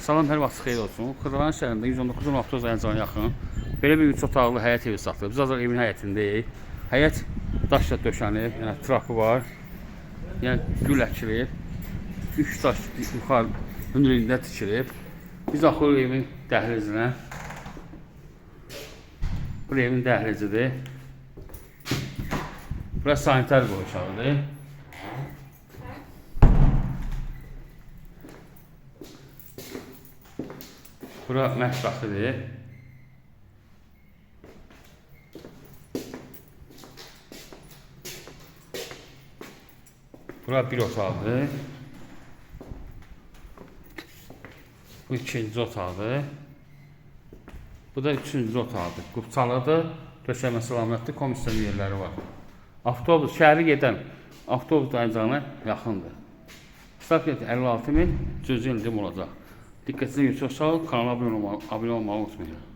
Salam, hər vaxt xeyir olsun. Xırdalan şəhərində 119 avtobus dayanacağına yaxın belə bir 3 otaqlı həyət evi satılır. Biz azər evin həyətindəyik. Həyət daşla döşənib, yəni trapı var. Yəni gül əkilib. 3 daş yuxarı hündürlüyündə tikilib. Biz axırıq evin dəhlizinə. Bu evin dəhlizidir. Burası sanitar qoğuşağıdır. Bura mətbəxidir. Bura bir otaqdır. Bu ikinci otaqdır. Bu da üçüncü otaqdır. Qubçalıdır. Döşəməsi laminatlı komisyon yerləri var. Avtobus, şəhəri gedən avtobus dayanacağına yaxındır. Start fiyatı 56.000, cüzi indirim olacaq. Diqqətinizə görə çox sağ olun. Kanala abunə olmağı unutmayın.